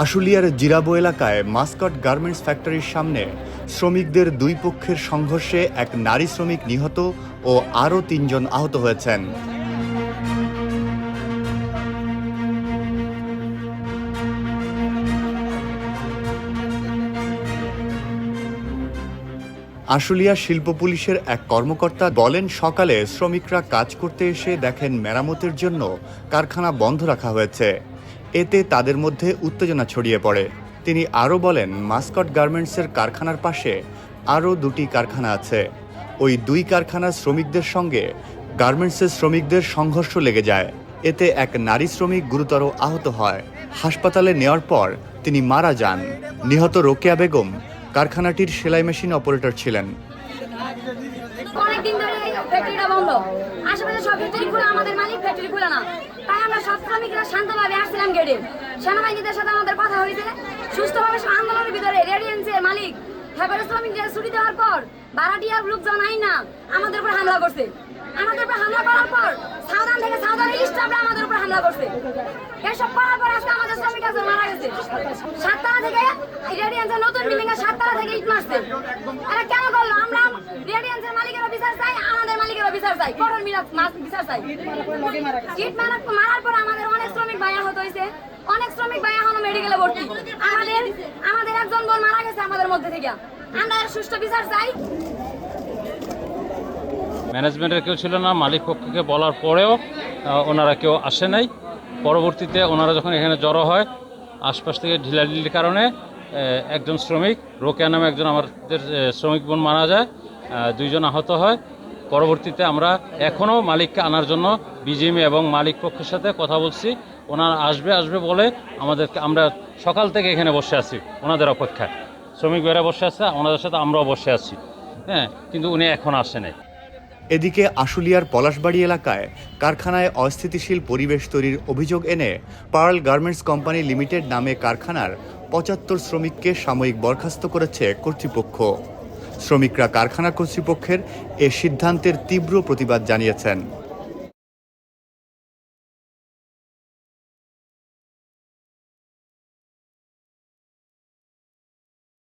আশুলিয়ার জিরাবো এলাকায় Mascot garments ফ্যাক্টরির সামনে শ্রমিকদের দুই পক্ষের সংঘর্ষে এক নারী শ্রমিক নিহত ও আরও ৩ জন আহত হয়েছেন। আশুলিয়া শিল্প পুলিশের এক কর্মকর্তা বলেন, সকালে শ্রমিকরা কাজ করতে এসে দেখেন মেরামতের জন্য কারখানা বন্ধ রাখা হয়েছে। এতে তাদের মধ্যে উত্তেজনা ছড়িয়ে পড়ে। তিনি আরও বলেন, মাস্কট গার্মেন্টসের কারখানার পাশে আরও 2টি কারখানা আছে। ওই 2 কারখানার শ্রমিকদের সঙ্গে গার্মেন্টসের শ্রমিকদের সংঘর্ষ লেগে যায়। এতে এক নারী শ্রমিক গুরুতর আহত হয়। হাসপাতালে নেওয়ার পর তিনি মারা যান। নিহত রোকেয়া বেগম কারখানাটির সেলাই মেশিন অপারেটর ছিলেন। অনেকদিন ধরে ফ্যাক্টরিটা বন্ধ, আশেপাশে সব ফ্যাক্টরি খোলা, আমাদের মালিক ফ্যাক্টরি খোলা না। তাই আমরা সব শ্রমিকরা শান্তভাবে আসছিলাম গেটে। সেনাবাহিনীদের সাথে আমাদের কথা হয়েছে, সুস্থভাবে আন্দোলনের ভিতরে রেডিয়েন্সের মালিক হেফাজত শ্রমিকদের ছুটি দেওয়ার পর ভাড়াটিয়ার লোকজন আই না আমাদের উপর হামলা করছে। আমাদের উপর হামলা করার পর সাউদান থেকে সাউদানের স্টাফরা আমাদের উপর হামলা করছে। এসব করার পর আজকে আমাদের শ্রমিক একজন মারা গেছে। 7তলা থেকে রেডিয়েন্সের নতুন বিল্ডিং এর 7তলা থেকে ইট মারছে। এরা কেন করলো? আমরা রেডিয়েন্সের মালিকেরও বিচার চাই, আমাদের মালিকেরও বিচার চাই, কঠোর বিচার চাই। ইট মারার পর আমাদের অনেক শ্রমিক ভাই আহত হয়েছে, অনেক শ্রমিক ভাই এখনো মেডিকেলে ভর্তি। আমাদের একজন বোন মারা গেছে আমাদের মধ্যে থেকে। আমরা সুষ্ঠু বিচার চাই। ম্যানেজমেন্টের কেউ ছিল না, মালিক পক্ষকে বলার পরেও ওনারা কেউ আসে নাই। পরবর্তীতে ওনারা যখন এখানে জড়ো হয়, আশপাশ থেকে ঢিলাঢিলির কারণে একজন শ্রমিক, রোকেয়া নামে একজন আমাদের শ্রমিক বোন মারা যায়, 2 জন আহত হয়। পরবর্তীতে আমরা এখনও মালিককে আনার জন্য বিজিএমই এবং মালিক পক্ষের সাথে কথা বলছি। ওনারা আসবে বলে আমরা সকাল থেকে এখানে বসে আছি ওনাদের অপেক্ষায়। শ্রমিক ভাইরা বসে আছে, ওনাদের সাথে আমরাও বসে আছি, কিন্তু উনি এখন আসে নাই। এদিকে আশুলিয়ার পলাশবাড়ি এলাকায় কারখানায় অস্থিতিশীল পরিবেশ তৈরির অভিযোগ এনে পার্ল গার্মেন্টস কোম্পানি লিমিটেড নামে কারখানার 75 শ্রমিককে সাময়িক বরখাস্ত করেছে কর্তৃপক্ষ। শ্রমিকরা কারখানা কর্তৃপক্ষের এ সিদ্ধান্তের তীব্র প্রতিবাদ জানিয়েছেন।